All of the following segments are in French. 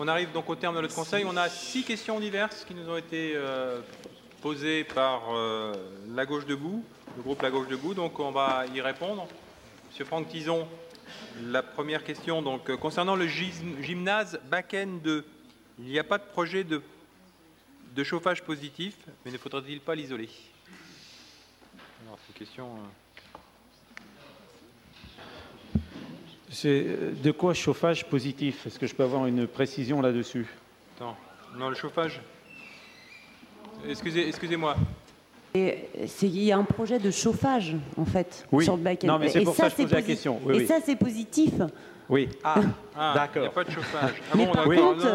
On arrive donc au terme de notre conseil. On a 6 questions diverses qui nous ont été posées par La Gauche Debout, le groupe La Gauche Debout. Donc on va y répondre. Monsieur Franck Tison, la première question. Donc, concernant le gymnase Bakken 2, il n'y a pas de projet de chauffage positif, mais ne faudrait-il pas l'isoler? Alors, c'est une question... C'est de quoi chauffage positif? Est-ce que je peux avoir une précision là-dessus? Non, le chauffage. Excusez-moi. Il y a un projet de chauffage, en fait, oui. sur le Bakken. Non, mais c'est pour ça que je pose la question. Oui, et ça, c'est positif. Oui. D'accord. Il n'y a pas de chauffage. Mais par contre,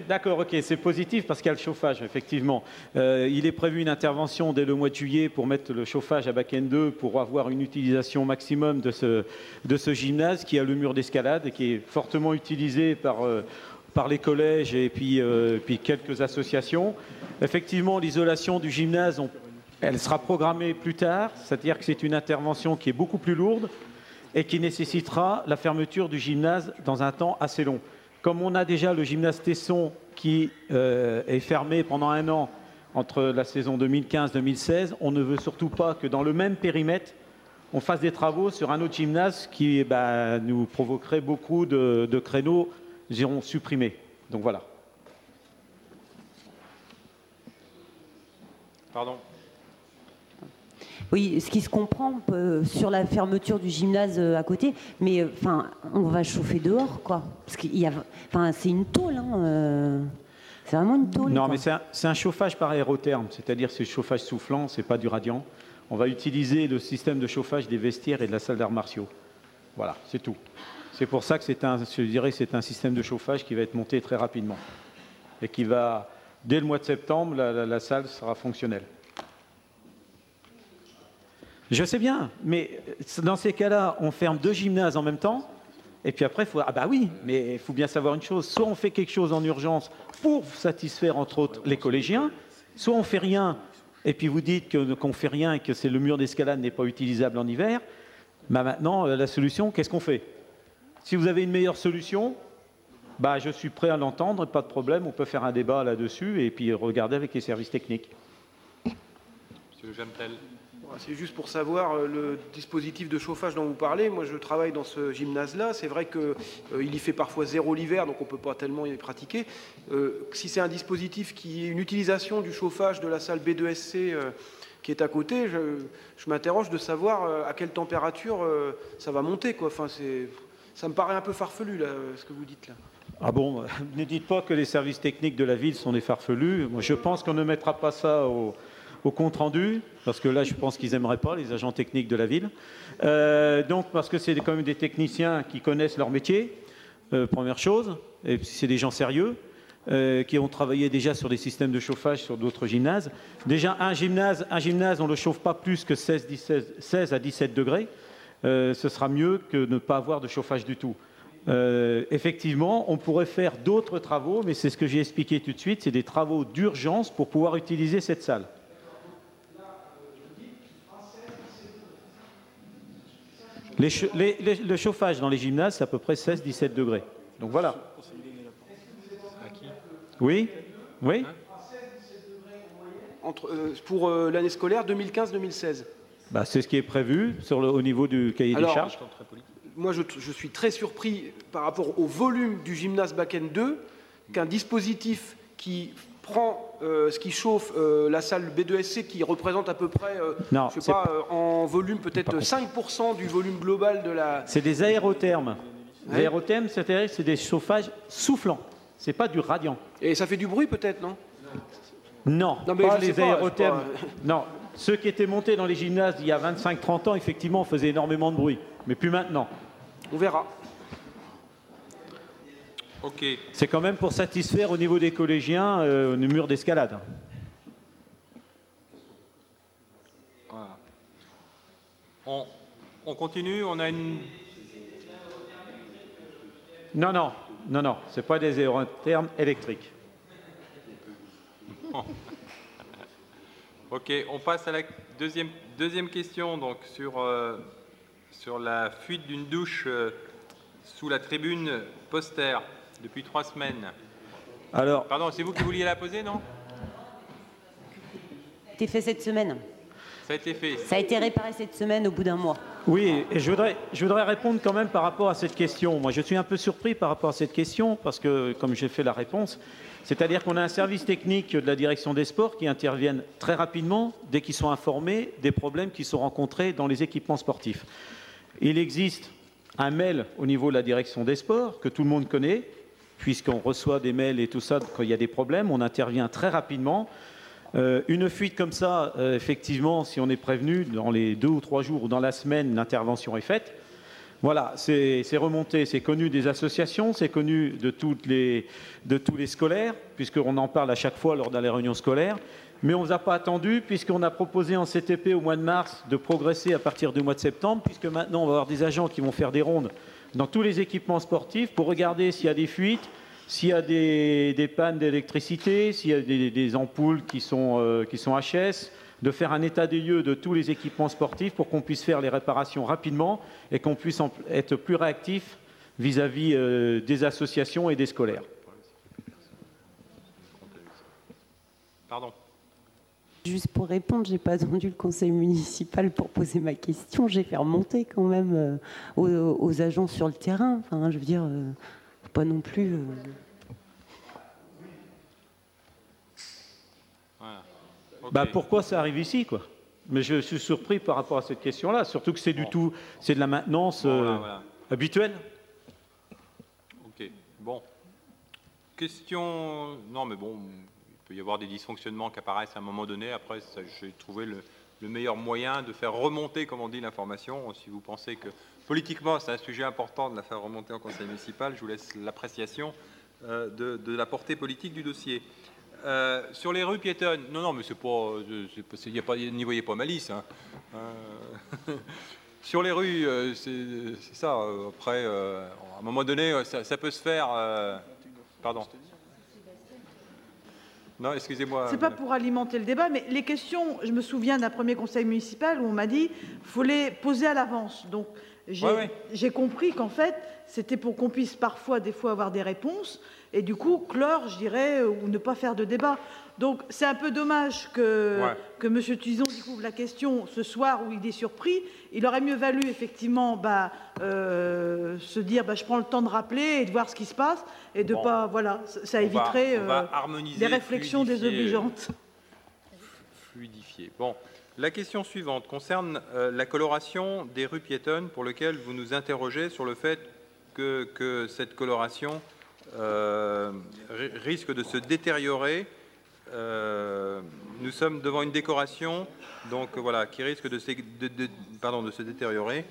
d'accord, ok, c'est positif parce qu'il y a le chauffage, effectivement. Il est prévu une intervention dès le mois de juillet pour mettre le chauffage à Bakken 2 pour avoir une utilisation maximum de ce gymnase qui a le mur d'escalade et qui est fortement utilisé par les collèges et puis quelques associations. Effectivement, l'isolation du gymnase, elle sera programmée plus tard, c'est-à-dire que c'est une intervention qui est beaucoup plus lourde et qui nécessitera la fermeture du gymnase dans un temps assez long. Comme on a déjà le gymnase Tesson qui est fermé pendant 1 an entre la saison 2015-2016, on ne veut surtout pas que dans le même périmètre, on fasse des travaux sur un autre gymnase qui nous provoquerait beaucoup de créneaux, diront, supprimés. Donc voilà. Pardon. Oui, ce qui se comprend sur la fermeture du gymnase à côté, mais on va chauffer dehors, quoi. Parce qu'il y a, c'est une tôle, c'est vraiment une tôle. Non, quoi. mais c'est un chauffage par aérotherme, c'est-à-dire c'est chauffage soufflant, c'est pas du radiant. On va utiliser le système de chauffage des vestiaires et de la salle d'arts martiaux. Voilà, c'est tout. C'est pour ça que c'est un système de chauffage qui va être monté très rapidement et qui va, dès le mois de septembre, la salle sera fonctionnelle. Je sais bien, mais dans ces cas-là, on ferme 2 gymnases en même temps, et puis après, mais il faut bien savoir une chose, soit on fait quelque chose en urgence pour satisfaire, entre autres, les collégiens, soit on fait rien, et puis vous dites qu'on ne fait rien et que le mur d'escalade n'est pas utilisable en hiver. Maintenant, la solution, qu'est-ce qu'on fait? Si vous avez une meilleure solution, je suis prêt à l'entendre, pas de problème, on peut faire un débat là-dessus, et puis regarder avec les services techniques. Monsieur Jamtel. C'est juste pour savoir le dispositif de chauffage dont vous parlez. Moi, je travaille dans ce gymnase-là. C'est vrai qu'il y fait parfois 0 l'hiver, donc on ne peut pas tellement y pratiquer. Si c'est un dispositif qui est une utilisation du chauffage de la salle B2SC qui est à côté, je m'interroge de savoir à quelle température ça va monter, quoi. Ça me paraît un peu farfelu, là, ce que vous dites là. Ah bon, ne dites pas que les services techniques de la ville sont des farfelus. Moi, je pense qu'on ne mettra pas ça au compte rendu, parce que là, je pense qu'ils n'aimeraient pas, les agents techniques de la ville. Donc, parce que c'est quand même des techniciens qui connaissent leur métier, première chose, et c'est des gens sérieux, qui ont travaillé déjà sur des systèmes de chauffage sur d'autres gymnases. Déjà, un gymnase, on ne le chauffe pas plus que 16 à 17 degrés. Ce sera mieux que de ne pas avoir de chauffage du tout. Effectivement, on pourrait faire d'autres travaux, mais c'est ce que j'ai expliqué tout de suite, c'est des travaux d'urgence pour pouvoir utiliser cette salle. Le chauffage dans les gymnases, c'est à peu près 16-17 degrés. Donc voilà. Oui. Pour l'année scolaire 2015-2016. C'est ce qui est prévu au niveau du cahier des charges. Moi, je suis très surpris par rapport au volume du gymnase Bakken 2 qu'un dispositif qui prend ce qui chauffe la salle B2SC qui représente à peu près, en volume peut-être 5% du volume global de la... C'est des aérothermes. Les aérothermes, c'est des chauffages soufflants. C'est pas du radiant. Et ça fait du bruit peut-être, non? Non, pas les aérothermes. Non, ceux qui étaient montés dans les gymnases il y a 25-30 ans, effectivement, faisaient énormément de bruit. Mais plus maintenant. On verra. Ok. C'est quand même pour satisfaire au niveau des collégiens le mur d'escalade. Voilà. On continue, on a une... Non, c'est pas des aérothermes électriques. Ok, on passe à la deuxième question, donc sur la fuite d'une douche sous la tribune poster depuis 3 semaines. Alors, Pardon, c'est vous qui vouliez la poser, non? Ça a été fait cette semaine. Ça a été fait. Ça a été réparé cette semaine au bout d'un mois. oui, et je voudrais répondre quand même par rapport à cette question. Moi, je suis un peu surpris par rapport à cette question, parce que, comme j'ai fait la réponse, c'est-à-dire qu'on a un service technique de la direction des sports qui interviennent très rapidement dès qu'ils sont informés des problèmes qui sont rencontrés dans les équipements sportifs. Il existe un mail au niveau de la direction des sports que tout le monde connaît, puisqu'on reçoit des mails et tout ça, quand il y a des problèmes, on intervient très rapidement. Une fuite comme ça, effectivement, si on est prévenu, dans les 2 ou 3 jours ou dans la semaine, l'intervention est faite. Voilà, c'est remonté, c'est connu des associations, c'est connu de tous les scolaires, puisqu'on en parle à chaque fois lors de les réunions scolaires. Mais on ne vous a pas attendu, puisqu'on a proposé en CTP au mois de mars de progresser à partir du mois de septembre, puisque maintenant on va avoir des agents qui vont faire des rondes dans tous les équipements sportifs pour regarder s'il y a des fuites, s'il y a des pannes d'électricité, s'il y a des ampoules qui sont HS, de faire un état des lieux de tous les équipements sportifs pour qu'on puisse faire les réparations rapidement et qu'on puisse être plus réactif vis-à-vis des associations et des scolaires. Pardon. Juste pour répondre, j'ai pas attendu le conseil municipal pour poser ma question. J'ai fait remonter quand même aux agents sur le terrain. Enfin, je veux dire, pas non plus. Voilà. Okay. Bah, pourquoi ça arrive ici, quoi? Mais je suis surpris par rapport à cette question-là, surtout que c'est c'est de la maintenance voilà. habituelle. Ok. Bon. Question. Non, mais bon. Il peut y avoir des dysfonctionnements qui apparaissent à un moment donné. Après, j'ai trouvé le meilleur moyen de faire remonter, comme on dit, l'information. Si vous pensez que politiquement, c'est un sujet important de la faire remonter en conseil municipal, je vous laisse l'appréciation de la portée politique du dossier. Sur les rues piétonnes, non, mais c'est pas, n'y voyez pas malice. Hein. Sur les rues, c'est ça. Après, à un moment donné, ça peut se faire. Pardon. Non, excusez-moi. C'est pas pour alimenter le débat, mais les questions, je me souviens d'un premier conseil municipal où on m'a dit qu'il faut les poser à l'avance. Donc, j'ai compris qu'en fait, c'était pour qu'on puisse parfois, des fois, avoir des réponses et du coup, clore, je dirais, ou ne pas faire de débat. Donc, c'est un peu dommage que M. Tison découvre la question ce soir où il est surpris. Il aurait mieux valu, effectivement, se dire je prends le temps de rappeler et de voir ce qui se passe et de pas. Voilà, ça éviterait des réflexions désobligeantes. Fluidifier. Bon, la question suivante concerne la coloration des rues piétonnes pour lequel vous nous interrogez sur le fait que cette coloration risque de se détériorer. Nous sommes devant une décoration donc voilà, qui risque de se détériorer.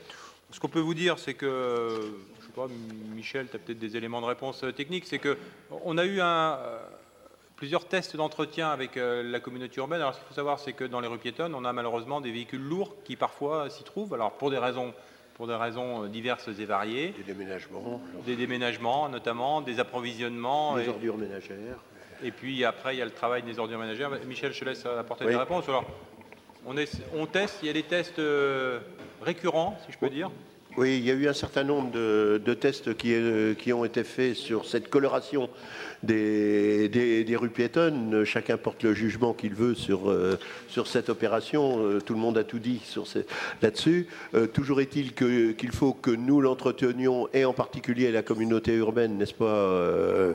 Ce qu'on peut vous dire, c'est que, je sais pas, Michel, tu as peut-être des éléments de réponse technique, c'est qu'on a eu plusieurs tests d'entretien avec la communauté urbaine. Alors ce qu'il faut savoir, c'est que dans les rues piétonnes, on a malheureusement des véhicules lourds qui parfois s'y trouvent, alors pour des raisons diverses et variées. Des déménagements notamment, des approvisionnements. Des ordures ménagères. Et puis après, il y a le travail des ordures ménagères. Michel, je te laisse apporter des réponses. Alors, on teste, il y a des tests récurrents, si je peux dire. Oui, il y a eu un certain nombre de tests qui ont été faits sur cette coloration des rues piétonnes. Chacun porte le jugement qu'il veut sur cette opération. Tout le monde a tout dit là-dessus. Toujours est-il qu'il faut que nous l'entretenions, et en particulier la communauté urbaine, n'est-ce pas,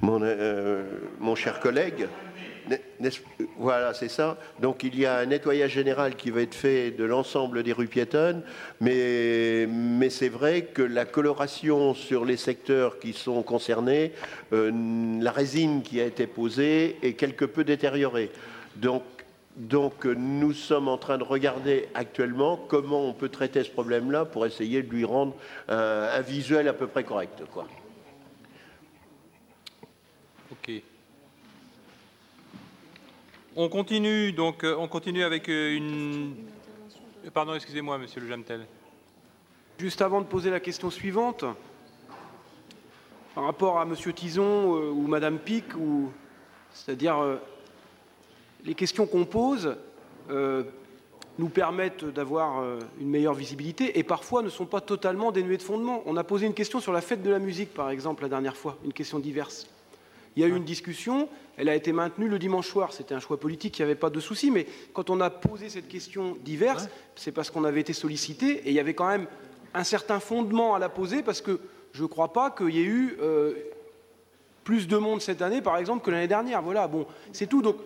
mon cher collègue ? Voilà, c'est ça. Donc il y a un nettoyage général qui va être fait de l'ensemble des rues piétonnes, mais c'est vrai que la coloration sur les secteurs qui sont concernés, la résine qui a été posée est quelque peu détériorée. Donc nous sommes en train de regarder actuellement comment on peut traiter ce problème-là pour essayer de lui rendre un visuel à peu près correct, quoi. Ok. On continue avec une... Pardon, excusez-moi, monsieur Le Jamtel. Juste avant de poser la question suivante, par rapport à monsieur Tison ou madame Pic, c'est-à-dire les questions qu'on pose, nous permettent d'avoir une meilleure visibilité et parfois ne sont pas totalement dénués de fondement. On a posé une question sur la fête de la musique, par exemple, la dernière fois, une question diverse. Il y a eu une discussion, elle a été maintenue le dimanche soir. C'était un choix politique, il n'y avait pas de souci. Mais quand on a posé cette question diverse, c'est parce qu'on avait été sollicité et il y avait quand même un certain fondement à la poser parce que je ne crois pas qu'il y ait eu plus de monde cette année, par exemple, que l'année dernière. Voilà, bon, c'est tout. Donc,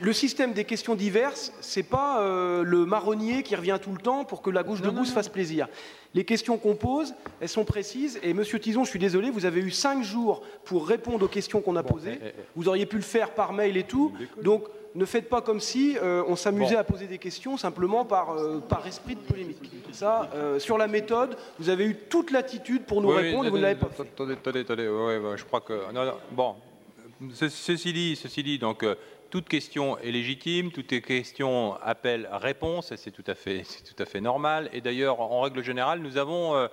le système des questions diverses, c'est pas le marronnier qui revient tout le temps pour que la gauche debout se fasse plaisir. Les questions qu'on pose, elles sont précises. Et Monsieur Tison, je suis désolé, vous avez eu 5 jours pour répondre aux questions qu'on a posées. Vous auriez pu le faire par mail et tout. Donc, ne faites pas comme si on s'amusait à poser des questions simplement par esprit de polémique. Ça, sur la méthode, vous avez eu toute l'attitude pour nous répondre et vous ne l'avez pas fait. Attendez, je crois que... Non, bon, ceci dit, donc... toute question est légitime, toute question appelle réponse, et c'est tout à fait normal. Et d'ailleurs, en règle générale, nous avons,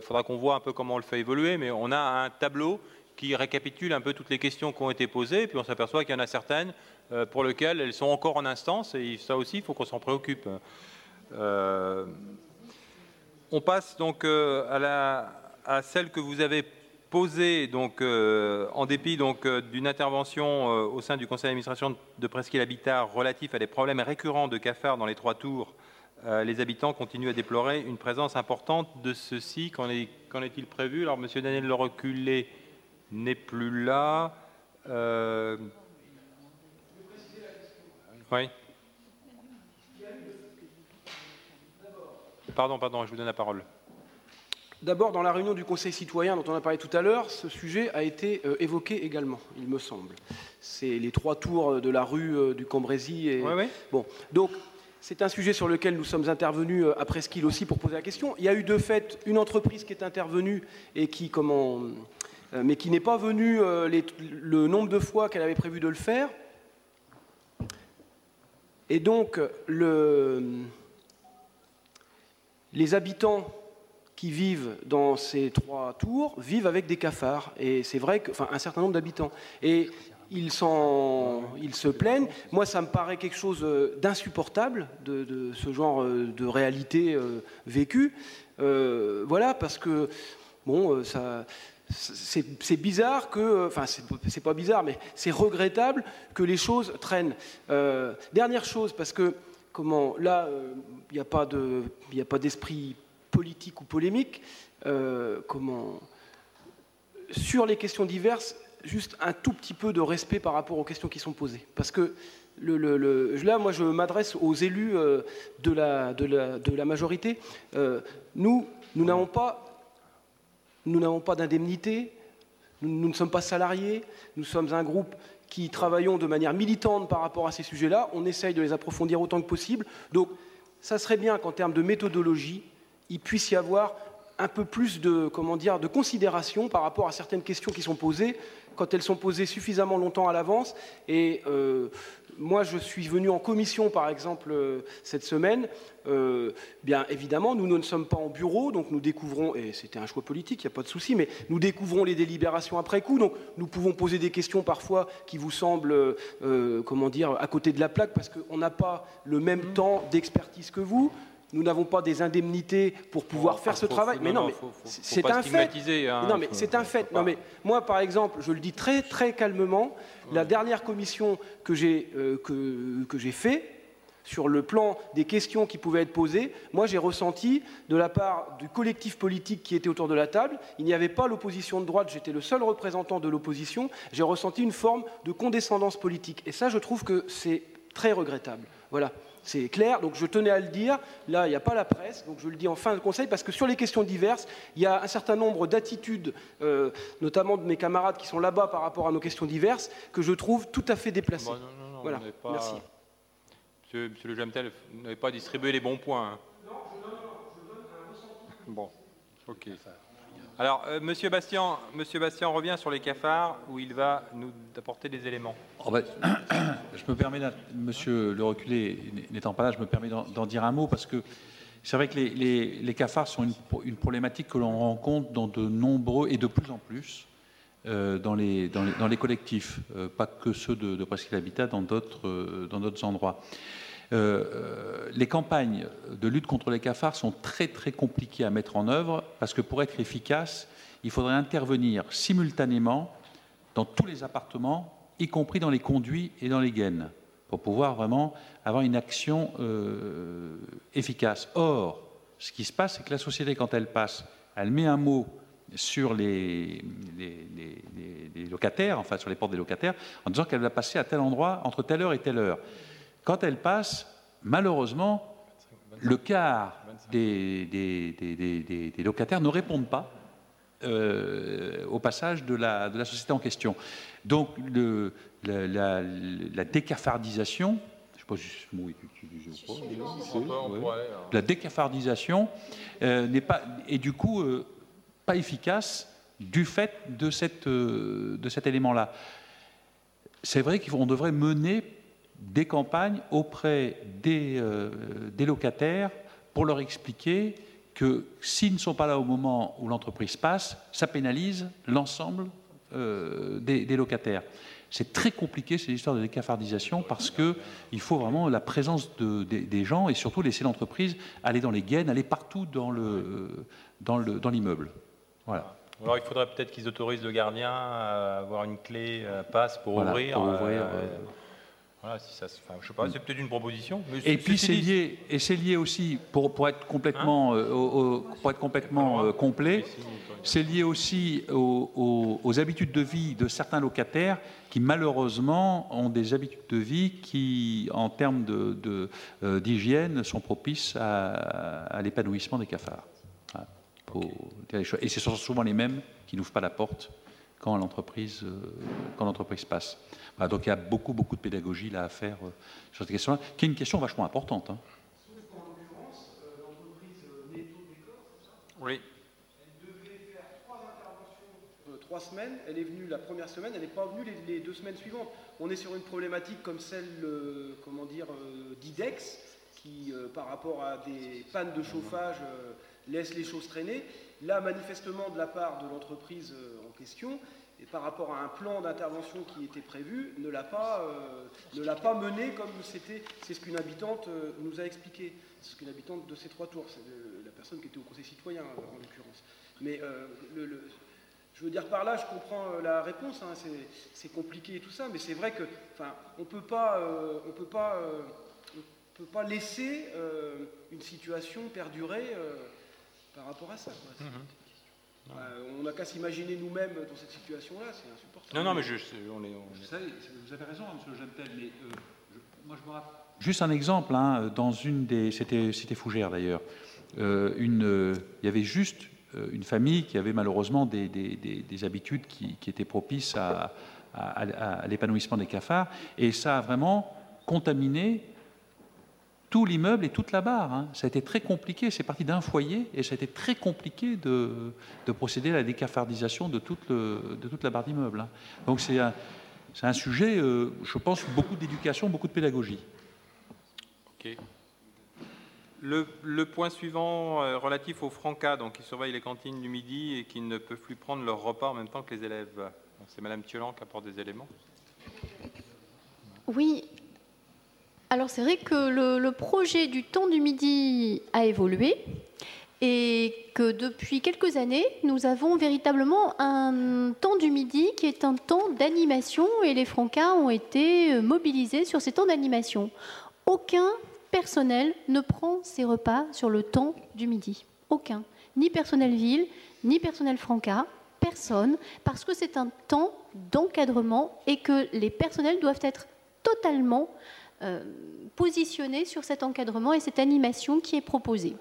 faudra qu'on voit un peu comment on le fait évoluer, mais on a un tableau qui récapitule un peu toutes les questions qui ont été posées, et puis on s'aperçoit qu'il y en a certaines pour lesquelles elles sont encore en instance, et ça aussi, il faut qu'on s'en préoccupe. On passe donc à celle que vous avez posée, donc, en dépit d'une intervention au sein du conseil d'administration de Presqu'île Habitat relatif à des problèmes récurrents de cafards dans les 3 tours. Les habitants continuent à déplorer une présence importante de ceux-ci. Qu'en est-il prévu? Alors, M. Daniel Le Reculé n'est plus là. Oui. Pardon, je vous donne la parole. D'abord, dans la réunion du Conseil citoyen dont on a parlé tout à l'heure, ce sujet a été évoqué également, il me semble. C'est les 3 tours de la rue du Cambrésis. Et... Oui. Bon, donc, c'est un sujet sur lequel nous sommes intervenus à Presqu'île aussi pour poser la question. Il y a eu de fait une entreprise qui est intervenue et qui, mais qui n'est pas venue le nombre de fois qu'elle avait prévu de le faire. Et donc, les habitants qui vivent dans ces 3 tours vivent avec des cafards. Et c'est vrai un certain nombre d'habitants. Et ils se plaignent. Moi, ça me paraît quelque chose d'insupportable, de ce genre de réalité vécue. Voilà, parce que, bon, c'est bizarre que... Enfin, c'est pas bizarre, mais c'est regrettable que les choses traînent. Dernière chose, parce que, là, il n'y a pas d'esprit politique ou polémique, sur les questions diverses, juste un tout petit peu de respect par rapport aux questions qui sont posées. Parce que là, moi, je m'adresse aux élus de la majorité. Nous n'avons pas d'indemnité, nous ne sommes pas salariés, nous sommes un groupe qui travaillons de manière militante par rapport à ces sujets-là. On essaye de les approfondir autant que possible. Donc, ça serait bien qu'en termes de méthodologie, il puisse y avoir un peu plus de considération par rapport à certaines questions qui sont posées, quand elles sont posées suffisamment longtemps à l'avance. Et moi, je suis venu en commission, par exemple, cette semaine. Bien évidemment, nous ne sommes pas en bureau, donc nous découvrons, et c'était un choix politique, il n'y a pas de souci, mais nous découvrons les délibérations après coup, donc nous pouvons poser des questions parfois qui vous semblent, à côté de la plaque, parce qu'on n'a pas le même temps d'expertise que vous. Nous n'avons pas des indemnités pour pouvoir faire ce travail. Mais non, mais c'est un fait. Non, mais c'est un fait. Non, mais moi, par exemple, je le dis très très calmement. La dernière commission que j'ai fait sur le plan des questions qui pouvaient être posées, moi, j'ai ressenti de la part du collectif politique qui était autour de la table, il n'y avait pas l'opposition de droite. J'étais le seul représentant de l'opposition. J'ai ressenti une forme de condescendance politique. Et ça, je trouve que c'est très regrettable. Voilà. C'est clair, donc je tenais à le dire. Là, il n'y a pas la presse, donc je le dis en fin de conseil, parce que sur les questions diverses, il y a un certain nombre d'attitudes, notamment de mes camarades qui sont là-bas par rapport à nos questions diverses, que je trouve tout à fait déplacées. Non, voilà. Merci. Monsieur Le Jamtel, vous n'avez pas distribué les bons points. Hein. Non, je donne un ressenti. Bon, ok. Alors, Monsieur Bastien revient sur les cafards, où il va nous apporter des éléments. Je me permets, Monsieur Le Reculé n'étant pas là, je me permets d'en dire un mot, parce que c'est vrai que les cafards sont une problématique que l'on rencontre dans de nombreux, et de plus en plus, dans les collectifs, pas que ceux de Presqu'île Habitat, dans d'autres endroits. Les campagnes de lutte contre les cafards sont très très compliquées à mettre en œuvre parce que pour être efficace, il faudrait intervenir simultanément dans tous les appartements, y compris dans les conduits et dans les gaines, pour pouvoir vraiment avoir une action efficace. Or, ce qui se passe, c'est que la société, quand elle passe, elle met un mot sur les locataires, enfin sur les portes des locataires, en disant qu'elle va passer à tel endroit entre telle heure et telle heure. Quand elle passe, malheureusement, le quart des locataires ne répondent pas au passage de la société en question. Donc la décafardisation, je ne sais pas si ce mot est utilisé ou pas, la décafardisation n'est pas, et du coup pas efficace du fait de cet élément-là. C'est vrai qu'on devrait mener des campagnes auprès des locataires pour leur expliquer que s'ils ne sont pas là au moment où l'entreprise passe, ça pénalise l'ensemble des locataires. C'est très compliqué, ces histoires de décafardisation, parce qu'il faut vraiment la présence des gens et surtout laisser l'entreprise aller dans les gaines, aller partout dans l'immeuble. Voilà. Alors il faudrait peut-être qu'ils autorisent le gardien à avoir une clé passe pour ouvrir. Voilà, si ça, enfin, je sais pas, c'est peut-être une proposition. Mais et puis c'est lié aussi, pour être complètement, complet, c'est lié aussi aux habitudes de vie de certains locataires qui malheureusement ont des habitudes de vie qui, en termes d'hygiène, sont propices à l'épanouissement des cafards. Voilà. Et ce sont souvent les mêmes qui n'ouvrent pas la porte quand l'entreprise passe. Voilà, donc il y a beaucoup de pédagogie là à faire sur cette question-là, qui est une question vachement importante. Hein. Sauf qu'en l'occurrence, l'entreprise Netto Décor, c'est ça ? Oui. Elle devait faire 3 interventions, 3 semaines. Elle est venue la première semaine, elle n'est pas venue les 2 semaines suivantes. On est sur une problématique comme celle, d'IDEX, qui, par rapport à des pannes de chauffage, laisse les choses traîner. Là, manifestement, de la part de l'entreprise en question, et par rapport à un plan d'intervention qui était prévu, ne l'a pas mené comme c'est ce qu'une habitante nous a expliqué. C'est ce qu'une habitante de ces 3 tours, c'est la personne qui était au conseil citoyen en l'occurrence. Mais je veux dire par là, je comprends la réponse, hein, c'est compliqué et tout ça, mais c'est vrai que, on peut pas laisser une situation perdurer par rapport à ça. Quoi. On n'a qu'à s'imaginer nous-mêmes dans cette situation-là, c'est insupportable. Non, mais vous avez raison, M. Gentel, mais moi je me rappelle. Juste un exemple, hein, dans c'était Fougères d'ailleurs, il y avait juste une famille qui avait malheureusement des habitudes qui étaient propices à l'épanouissement des cafards, et ça a vraiment contaminé tout l'immeuble et toute la barre. Hein. Ça a été très compliqué, c'est parti d'un foyer et ça a été très compliqué de procéder à la décafardisation de toute la barre d'immeuble. Hein. Donc c'est un sujet, je pense, beaucoup d'éducation, beaucoup de pédagogie. Ok. Le point suivant relatif aux Francas, donc qui surveillent les cantines du midi et qui ne peuvent plus prendre leur repas en même temps que les élèves. C'est Madame Thiolan qui apporte des éléments. Oui. Alors c'est vrai que le projet du temps du midi a évolué et que depuis quelques années, nous avons véritablement un temps du midi qui est un temps d'animation et les Francas ont été mobilisés sur ces temps d'animation. Aucun personnel ne prend ses repas sur le temps du midi. Aucun. Ni personnel ville, ni personnel Franca, personne, parce que c'est un temps d'encadrement et que les personnels doivent être totalement positionnés sur cet encadrement et cette animation qui est proposée.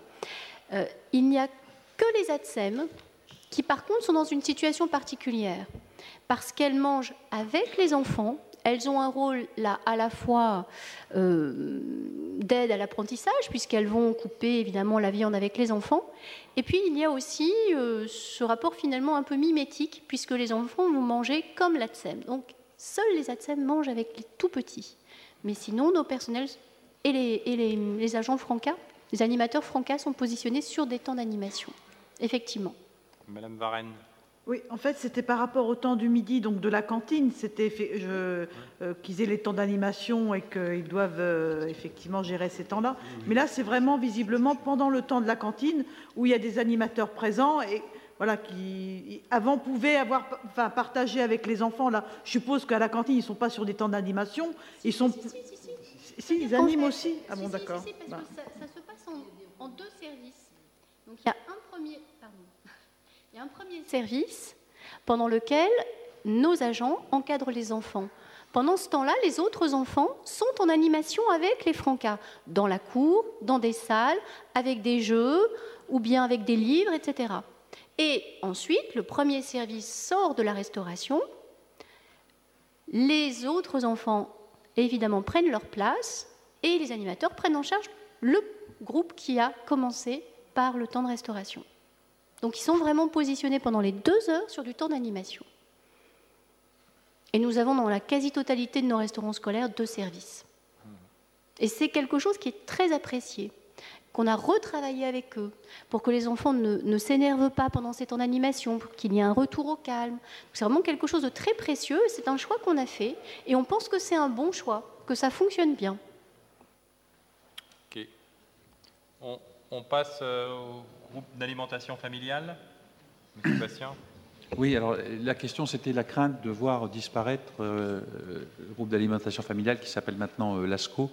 Il n'y a que les ATSEM qui, par contre, sont dans une situation particulière parce qu'elles mangent avec les enfants. Elles ont un rôle là à la fois d'aide à l'apprentissage, puisqu'elles vont couper évidemment la viande avec les enfants. Et puis il y a aussi ce rapport finalement un peu mimétique, puisque les enfants vont manger comme l'ATSEM. Donc seuls les ATSEM mangent avec les tout petits. Mais sinon, nos personnels et les agents Franca, les animateurs Franca sont positionnés sur des temps d'animation. Effectivement. Madame Varenne. Oui, en fait, c'était par rapport au temps du midi, donc de la cantine, c'était qu'ils aient les temps d'animation et qu'ils doivent effectivement gérer ces temps-là. Mais là, c'est vraiment visiblement pendant le temps de la cantine où il y a des animateurs présents et voilà, qui avant pouvaient partager avec les enfants. Là, je suppose qu'à la cantine, ils ne sont pas sur des temps d'animation. Ils sont. Si, ils animent aussi. Ah bon, d'accord. Si, parce que ça se passe en deux services. Donc il y a un premier service pendant lequel nos agents encadrent les enfants. Pendant ce temps-là, les autres enfants sont en animation avec les Francas, dans la cour, dans des salles, avec des jeux ou bien avec des livres, etc. Et ensuite, le premier service sort de la restauration. Les autres enfants, évidemment, prennent leur place et les animateurs prennent en charge le groupe qui a commencé par le temps de restauration. Donc, ils sont vraiment positionnés pendant les 2 heures sur du temps d'animation. Et nous avons dans la quasi-totalité de nos restaurants scolaires 2 services. Et c'est quelque chose qui est très apprécié, qu'on a retravaillé avec eux, pour que les enfants ne s'énervent pas pendant ces temps d'animation, pour qu'il y ait un retour au calme. C'est vraiment quelque chose de très précieux, c'est un choix qu'on a fait, et on pense que c'est un bon choix, que ça fonctionne bien. Ok. On passe au groupe d'alimentation familiale. Monsieur Bastien. Oui, alors la question, c'était la crainte de voir disparaître le groupe d'alimentation familiale qui s'appelle maintenant l'ASCO,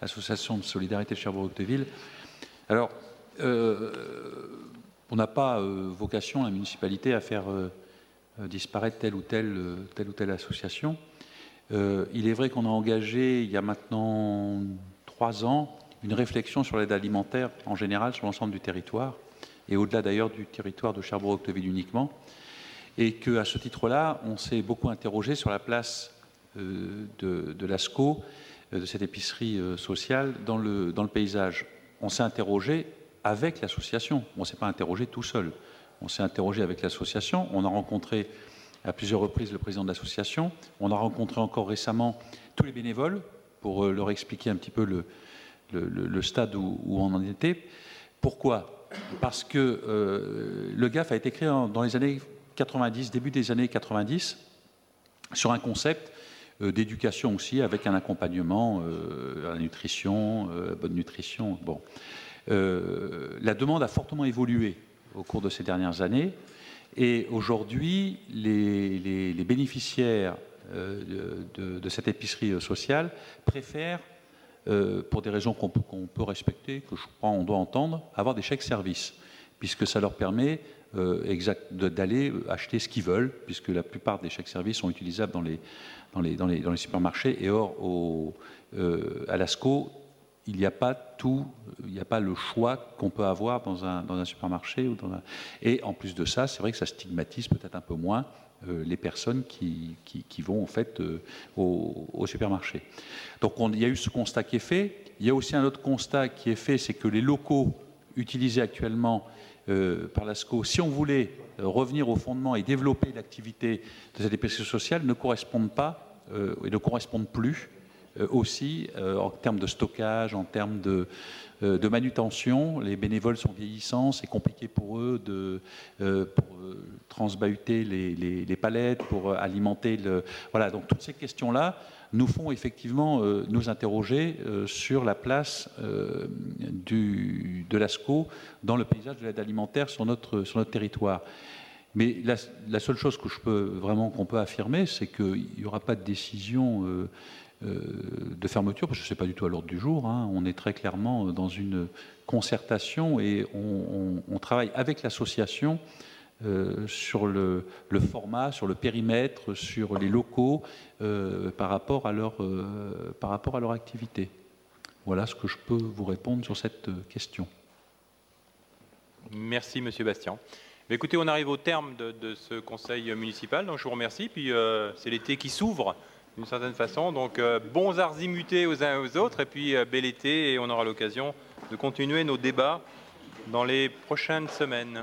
l'Association de solidarité de Cherbourg-Octeville. Alors, on n'a pas vocation, la municipalité, à faire disparaître telle ou telle association. Il est vrai qu'on a engagé, il y a maintenant 3 ans, une réflexion sur l'aide alimentaire en général sur l'ensemble du territoire, et au-delà d'ailleurs du territoire de Cherbourg-Octeville uniquement. Et qu'à ce titre-là, on s'est beaucoup interrogé sur la place de l'ASCO, de cette épicerie sociale, dans le paysage. On s'est interrogé avec l'association, on ne s'est pas interrogé tout seul. On s'est interrogé avec l'association, on a rencontré à plusieurs reprises le président de l'association, on a rencontré encore récemment tous les bénévoles pour leur expliquer un petit peu le stade où on en était. Pourquoi ? Parce que le GAF a été créé dans les années 90, début des années 90, sur un concept d'éducation aussi, avec un accompagnement à la nutrition, bonne nutrition. Bon. La demande a fortement évolué au cours de ces dernières années, et aujourd'hui, les bénéficiaires de cette épicerie sociale préfèrent, pour des raisons qu'on peut respecter, que je crois on doit entendre, avoir des chèques services, puisque ça leur permet d'aller acheter ce qu'ils veulent, puisque la plupart des chèques services sont utilisables dans les supermarchés. Et or, à l'ASCO, il n'y a pas le choix qu'on peut avoir dans un supermarché. Et en plus de ça, c'est vrai que ça stigmatise peut-être un peu moins les personnes qui vont en fait au supermarché. Donc il y a eu ce constat qui est fait. Il y a aussi un autre constat qui est fait, c'est que les locaux utilisés actuellement par l'ASCO, si on voulait revenir au fondement et développer l'activité de cette épicerie sociale, ne correspondent pas et ne correspondent plus aussi en termes de stockage, en termes de manutention. Les bénévoles sont vieillissants, c'est compliqué pour eux pour transbahuter les palettes, pour alimenter Voilà, donc toutes ces questions-là nous font effectivement nous interroger sur la place de l'ASCO dans le paysage de l'aide alimentaire sur notre territoire. Mais la seule chose que qu'on peut affirmer, c'est qu'il n'y aura pas de décision de fermeture, parce que ce n'est pas du tout à l'ordre du jour. Hein. On est très clairement dans une concertation et on travaille avec l'association sur le format, sur le périmètre, sur les locaux par rapport à leur activité. Voilà ce que je peux vous répondre sur cette question. Merci Monsieur Bastien. Écoutez, on arrive au terme de ce conseil municipal, donc je vous remercie. Puis c'est l'été qui s'ouvre d'une certaine façon, donc bons arzimutés aux uns et aux autres, et puis bel été, et on aura l'occasion de continuer nos débats dans les prochaines semaines.